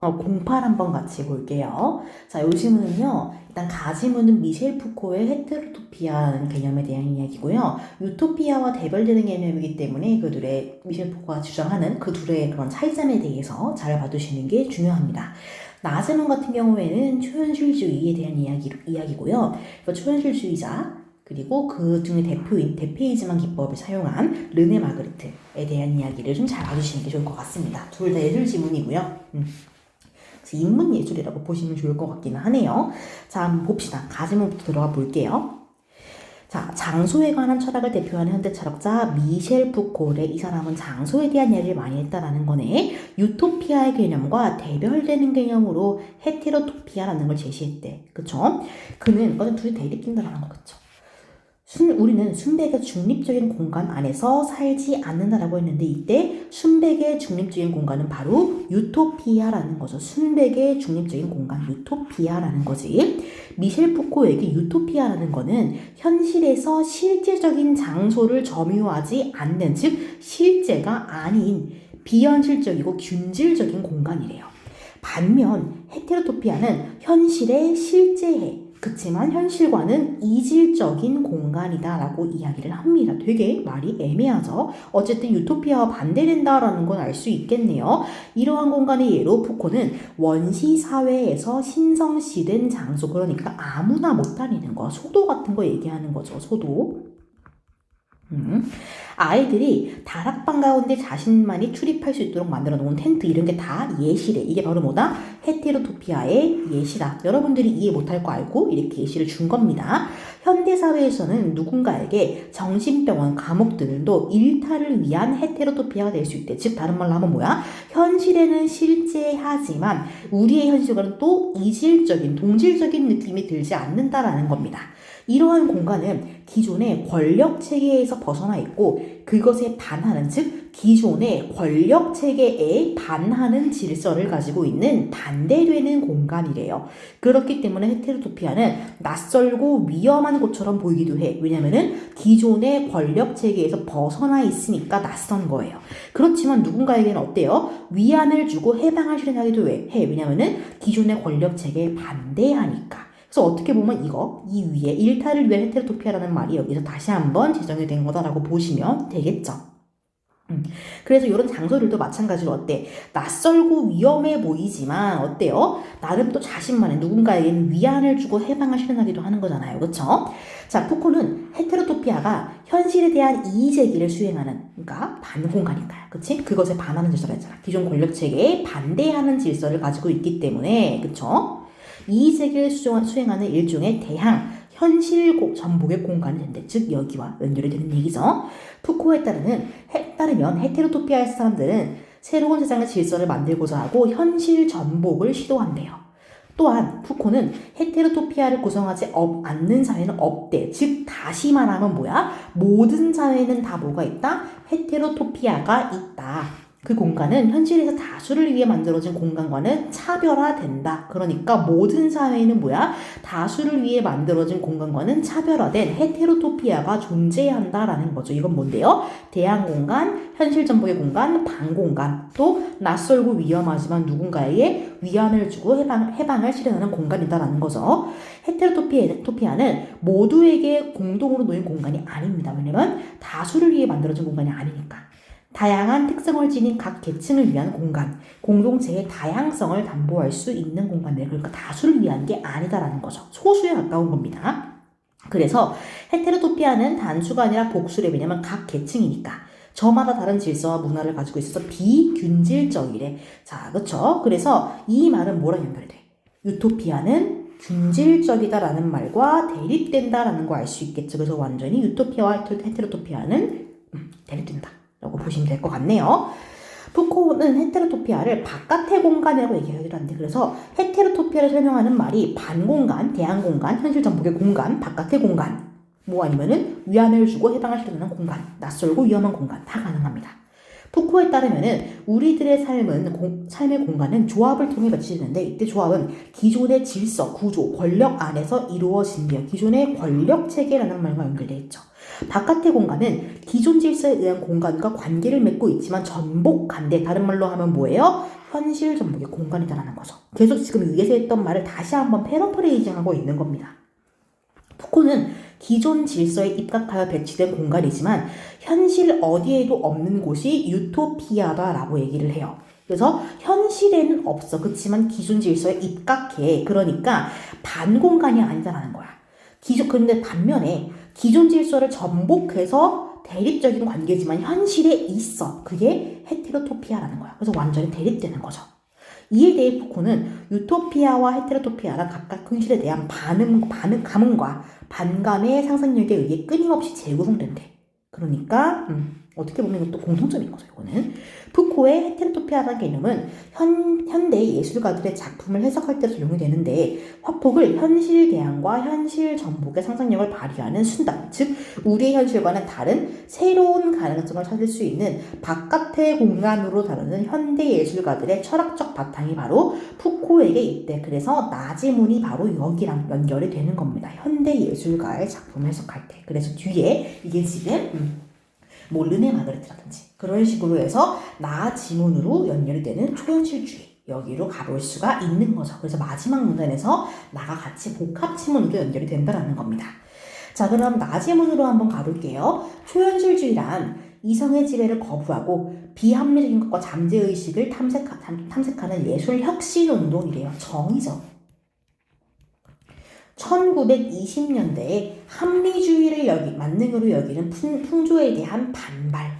08 한번 같이 볼게요. 자, 요 지문은요, 일단 가지문은 미셸 푸코의 헤테로토피아라는 개념에 대한 이야기고요. 유토피아와 대별되는 개념이기 때문에 그 둘의 미셸 푸코가 주장하는 그 둘의 그런 차이점에 대해서 잘 봐두시는 게 중요합니다. 나즈문 같은 경우에는 초현실주의에 대한 이야기고요. 초현실주의자 그리고 그 중에 대표인 데페이즈만 기법을 사용한 르네 마그리트에 대한 이야기를 좀 잘 봐주시는 게 좋을 것 같습니다. 둘 다 예술 지문이고요. 인문 예술이라고 보시면 좋을 것 같기는 하네요. 자, 한번 봅시다. 가지문부터 들어가 볼게요. 자, 장소에 관한 철학을 대표하는 현대 철학자 미셸 푸코레. 이 사람은 장소에 대한 이야기를 많이 했다라는 거네. 유토피아의 개념과 대별되는 개념으로 헤테로토피아라는 걸 제시했대. 그쵸? 그는 둘이 대립된다라는 거겠죠. 우리는 순백의 중립적인 공간 안에서 살지 않는다라고 했는데 이때 순백의 중립적인 공간은 바로 유토피아라는 거죠. 순백의 중립적인 공간, 유토피아라는 거지. 미셸 푸코에게 유토피아라는 거는 현실에서 실제적인 장소를 점유하지 않는, 즉 실제가 아닌 비현실적이고 균질적인 공간이래요. 반면 헤테로토피아는 현실에 실제해. 그치만 현실과는 이질적인 공간이다라고 이야기를 합니다. 되게 말이 애매하죠. 어쨌든 유토피아와 반대된다라는 건 알 수 있겠네요. 이러한 공간의 예로 푸코는 원시 사회에서 신성시된 장소, 그러니까 아무나 못 다니는 거, 소도 같은 거 얘기하는 거죠. 소도. 아이들이 다락방 가운데 자신만이 출입할 수 있도록 만들어 놓은 텐트, 이런 게 다 예시래. 이게 바로 뭐다? 헤테로토피아의 예시다. 여러분들이 이해 못할 거 알고 이렇게 예시를 준 겁니다. 현대사회에서는 누군가에게 정신병원, 감옥 등도 일탈을 위한 헤테로토피아가 될 수 있대. 즉 다른 말로 하면 뭐야? 현실에는 실제하지만 우리의 현실과는 또 이질적인, 동질적인 느낌이 들지 않는다라는 겁니다. 이러한 공간은 기존의 권력 체계에서 벗어나 있고 그것에 반하는, 즉 기존의 권력 체계에 반하는 질서를 가지고 있는 반대되는 공간이래요. 그렇기 때문에 헤테로토피아는 낯설고 위험한 곳처럼 보이기도 해. 왜냐면은 기존의 권력 체계에서 벗어나 있으니까 낯선 거예요. 그렇지만 누군가에게는 어때요? 위안을 주고 해방을 실현하기도 해. 왜냐면은 기존의 권력 체계에 반대하니까. 그래서 어떻게 보면 이 위에 일탈을 위한 헤테로토피아라는 말이 여기서 다시 한번 제정이 된 거다라고 보시면 되겠죠. 그래서 이런 장소들도 마찬가지로 어때? 낯설고 위험해 보이지만 어때요? 나름 또 자신만의, 누군가에게는 위안을 주고 해방을 실현하기도 하는 거잖아요. 그쵸? 자, 푸코는 헤테로토피아가 현실에 대한 이의제기를 수행하는, 그러니까 반공간이니까요. 그치? 그것에 반하는 질서를 했잖아. 기존 권력체계에 반대하는 질서를 가지고 있기 때문에, 그쵸? 이의제기를 수행하는 일종의 대항, 현실 전복의 공간이 된대. 즉 여기와 연결이 되는 얘기죠. 푸코에 따르면 헤테로토피아의 사람들은 새로운 세상의 질서를 만들고자 하고 현실 전복을 시도한대요. 또한 푸코는 헤테로토피아를 구성하지 않는 사회는 없대. 즉 다시 말하면 뭐야? 모든 사회는 다 뭐가 있다? 헤테로토피아가 있다. 그 공간은 현실에서 다수를 위해 만들어진 공간과는 차별화된다. 그러니까 모든 사회는 뭐야? 다수를 위해 만들어진 공간과는 차별화된 헤테로토피아가 존재한다라는 거죠. 이건 뭔데요? 대항 공간, 현실 전복의 공간, 반공간, 또 낯설고 위험하지만 누군가에게 위안을 주고 해방을 실현하는 공간이다라는 거죠. 헤테로토피아는 모두에게 공동으로 놓인 공간이 아닙니다. 왜냐면 다수를 위해 만들어진 공간이 아니니까. 다양한 특성을 지닌 각 계층을 위한 공간, 공동체의 다양성을 담보할 수 있는 공간들, 그러니까 다수를 위한 게 아니다라는 거죠. 소수에 가까운 겁니다. 그래서 헤테로토피아는 단수가 아니라 복수래. 왜냐면 각 계층이니까. 저마다 다른 질서와 문화를 가지고 있어서 비균질적이래. 자, 그쵸? 그래서 이 말은 뭐랑 연결이 돼? 유토피아는 균질적이다라는 말과 대립된다라는 거 알 수 있겠죠. 그래서 완전히 유토피아와 헤테로토피아는 대립된다 라고 보시면 될 것 같네요. 푸코는 헤테로토피아를 바깥의 공간이라고 얘기하기도 하는데, 그래서 헤테로토피아를 설명하는 말이 반공간, 대항공간, 현실 전복의 공간, 바깥의 공간, 뭐 아니면은 위안을 주고 해방을 실현하는 공간, 낯설고 위험한 공간 다 가능합니다. 푸코에 따르면은 우리들의 삶의 공간은 조합을 통해 맺혀지는데, 이때 조합은 기존의 질서, 구조, 권력 안에서 이루어진대요. 기존의 권력 체계라는 말과 연결되어 있죠. 바깥의 공간은 기존 질서에 의한 공간과 관계를 맺고 있지만 전복 관계, 다른 말로 하면 뭐예요? 현실 전복의 공간이다라는 거죠. 계속 지금 위에서 했던 말을 다시 한번 패러프레이징하고 있는 겁니다. 푸코는 기존 질서에 입각하여 배치된 공간이지만 현실 어디에도 없는 곳이 유토피아다라고 얘기를 해요. 그래서 현실에는 없어. 그렇지만 기존 질서에 입각해. 그러니까 반공간이 아니다라는 거야. 그런데 반면에 기존 질서를 전복해서 대립적인 관계지만 현실에 있어. 그게 헤테로토피아라는 거야. 그래서 완전히 대립되는 거죠. 이에 대해 푸코는 유토피아와 헤테로토피아란 각각 현실에 대한 감흥과 반감의 상상력에 의해 끊임없이 재구성된대. 그러니까 어떻게 보면 이것도 공통점인 거죠. 이거는 푸코의 헤테로토피아라는 개념은 현대 예술가들의 작품을 해석할 때 적용이 되는데 화폭을 현실 대항과 현실 전복의 상상력을 발휘하는 순간, 즉 우리의 현실과는 다른 새로운 가능성을 찾을 수 있는 바깥의 공간으로 다루는 현대 예술가들의 철학적 바탕이 바로 푸코에게 있대. 그래서 나지문이 바로 여기랑 연결이 되는 겁니다. 현대 예술가의 작품을 해석할 때. 그래서 뒤에 이게 지금 뭐 르네 마그리트라든지 그런 식으로 해서 나 지문으로 연결이 되는 초현실주의, 여기로 가볼 수가 있는 거죠. 그래서 마지막 문단에서 나가 같이 복합 지문으로 연결이 된다는 겁니다. 자, 그럼 나 지문으로 한번 가볼게요. 초현실주의란 이성의 지배를 거부하고 비합리적인 것과 잠재의식을 탐색하는 예술 혁신 운동이래요. 정의죠. 1920년대에 합리주의를 만능으로 여기는 풍조에 대한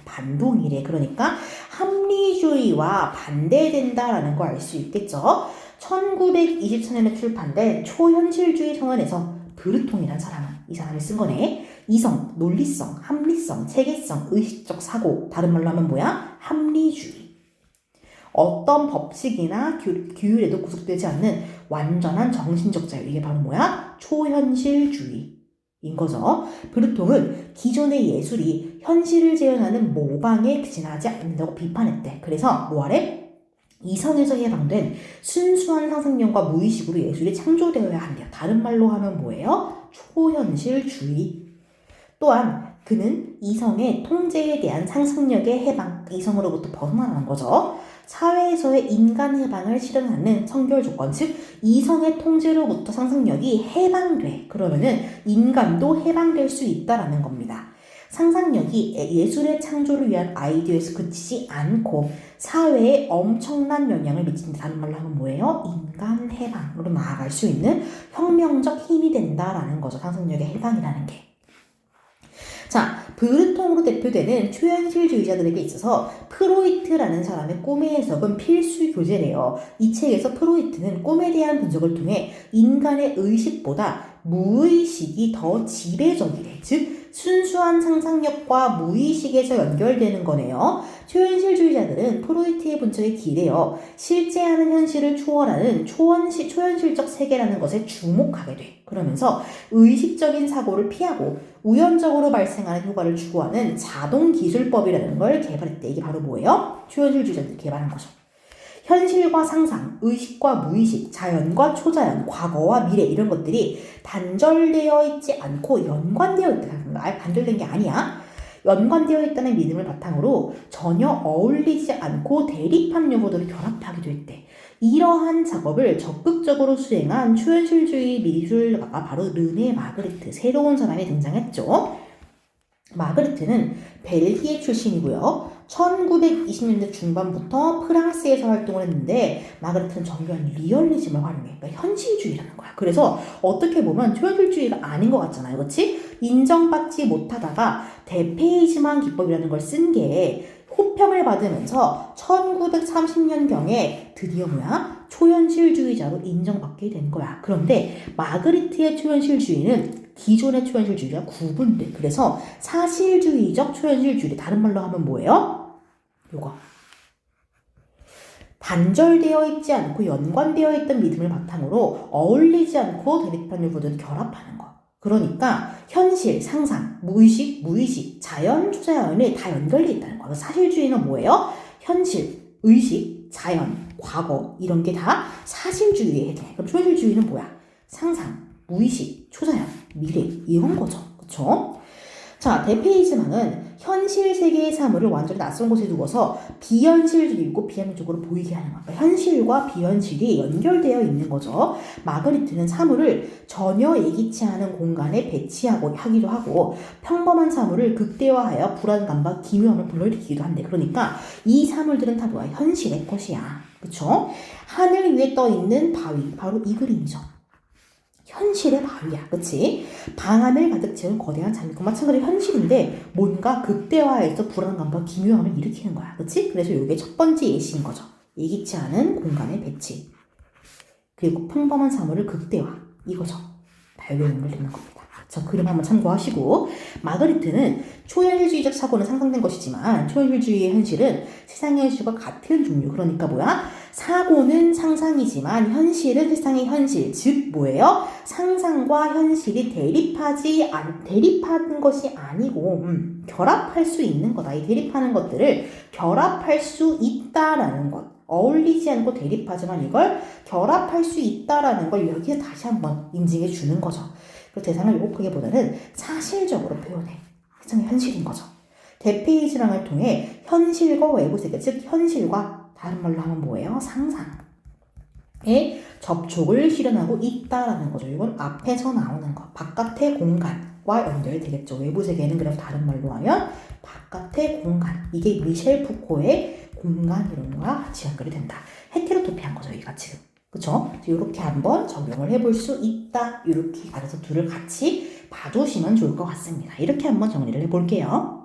반동이래. 그러니까 합리주의와 반대된다라는 거 알 수 있겠죠. 1924년에 출판된 초현실주의 성안에서 브르통이란 사람은, 이 사람이 쓴 거네. 이성, 논리성, 합리성, 체계성, 의식적 사고, 다른 말로 하면 뭐야? 합리주의. 어떤 법칙이나 규율에도 구속되지 않는 완전한 정신적 자유, 이게 바로 뭐야? 초현실주의인 거죠. 브르통은 기존의 예술이 현실을 재현하는 모방에 지나지 않는다고 비판했대. 그래서 뭐하래? 이성에서 해방된 순수한 상상력과 무의식으로 예술이 창조되어야 한대요. 다른 말로 하면 뭐예요? 초현실주의. 또한 그는 이성의 통제에 대한 상상력의 해방, 이성으로부터 벗어나는 거죠. 사회에서의 인간 해방을 실현하는 선결 조건, 즉 이성의 통제로부터 상상력이 해방돼. 그러면은 인간도 해방될 수 있다라는 겁니다. 상상력이 예술의 창조를 위한 아이디어에서 그치지 않고 사회에 엄청난 영향을 미친다. 다른 말로 하면 뭐예요? 인간 해방으로 나아갈 수 있는 혁명적 힘이 된다라는 거죠. 상상력의 해방이라는 게. 자, 브르통으로 대표되는 초현실주의자들에게 있어서 프로이트라는 사람의 꿈의 해석은 필수 교재래요. 이 책에서 프로이트는 꿈에 대한 분석을 통해 인간의 의식보다 무의식이 더 지배적이래. 즉 순수한 상상력과 무의식에서 연결되는 거네요. 초현실주의자들은 프로이트의 분석에 기대어 실제하는 현실을 초월하는 초현실적 세계라는 것에 주목하게 돼. 그러면서 의식적인 사고를 피하고 우연적으로 발생하는 효과를 추구하는 자동기술법이라는 걸 개발했대. 이게 바로 뭐예요? 초현실주의자들이 개발한 거죠. 현실과 상상, 의식과 무의식, 자연과 초자연, 과거와 미래, 이런 것들이 단절되어 있지 않고 연관되어 있다는 거야. 아예 단절된 게 아니야. 연관되어 있다는 믿음을 바탕으로 전혀 어울리지 않고 대립한 요소들을 결합하기도 했대. 이러한 작업을 적극적으로 수행한 초현실주의 미술가가 바로 르네 마그리트, 새로운 사람이 등장했죠. 마그리트는 벨기에 출신이고요. 1920년대 중반부터 프랑스에서 활동을 했는데 마그리트는 정교한 리얼리즘을 활용해. 그러니까 현실주의라는 거야. 그래서 어떻게 보면 초현실주의가 아닌 것 같잖아요. 그렇지? 인정받지 못하다가 대페이지만 기법이라는 걸 쓴 게 호평을 받으면서 1930년경에 드디어 뭐야? 초현실주의자로 인정받게 된 거야. 그런데 마그리트의 초현실주의는 기존의 초현실주의와 구분돼. 그래서 사실주의적 초현실주의, 다른 말로 하면 뭐예요? 요거. 단절되어 있지 않고 연관되어 있던 믿음을 바탕으로 어울리지 않고 대립한 요소들을 결합하는 거. 그러니까 현실, 상상, 무의식, 자연, 초자연이 다 연결되어 있다는 거. 사실주의는 뭐예요? 현실, 의식, 자연, 과거, 이런 게 다 사실주의에 해당해. 그럼 초현실주의는 뭐야? 상상, 무의식, 초자연, 미래, 이런 거죠. 그쵸? 자, 대페이지망은 현실 세계의 사물을 완전히 낯선 곳에 두고서 비현실적이고 비합리적으로 보이게 하는 거야. 그러니까 현실과 비현실이 연결되어 있는 거죠. 마그리트는 사물을 전혀 예기치 않은 공간에 하기도 하고 평범한 사물을 극대화하여 불안감과 기묘함을 불러일으키기도 한대. 그러니까 이 사물들은 다 뭐야? 현실의 것이야. 그쵸? 하늘 위에 떠 있는 바위, 바로 이 그림이죠. 현실의 바위야, 그치? 방안을 가득 채운 거대한 장미꽃, 마찬가지로 현실인데 뭔가 극대화해서 불안감과 기묘함을 일으키는 거야, 그치? 그래서 이게 첫 번째 예시인 거죠. 예기치 않은 공간의 배치, 그리고 평범한 사물을 극대화, 이거죠. 발견을 되는 겁니다. 저 그림 한번 참고하시고, 마그리트는 초현실주의적 사고는 상상된 것이지만 초현실주의의 현실은 세상의 현실과 같은 종류. 그러니까 뭐야? 사고는 상상이지만 현실은 세상의 현실. 즉 뭐예요? 상상과 현실이 대립하는 것이 아니고 결합할 수 있는 거다. 이 대립하는 것들을 결합할 수 있다라는 것. 어울리지 않고 대립하지만 이걸 결합할 수 있다라는 걸 여기서 다시 한번 인증해 주는 거죠. 그 대상을 요곡하기보다는 사실적으로 표현해. 세상의 현실인 거죠. 대페이지랑을 통해 현실과 외부 세계, 즉 현실과 다른 말로 하면 뭐예요? 상상의 접촉을 실현하고 있다라는 거죠. 이건 앞에서 나오는 거. 바깥의 공간과 연결되겠죠. 외부 세계는 그래서 다른 말로 하면 바깥의 공간. 이게 미셸 푸코의 공간 이론과 같이 연결이 된다. 헤테로토피한 거죠, 여기가 지금. 그쵸? 이렇게 한번 적용을 해볼 수 있다. 이렇게 알아서 둘을 같이 봐주시면 좋을 것 같습니다. 이렇게 한번 정리를 해볼게요.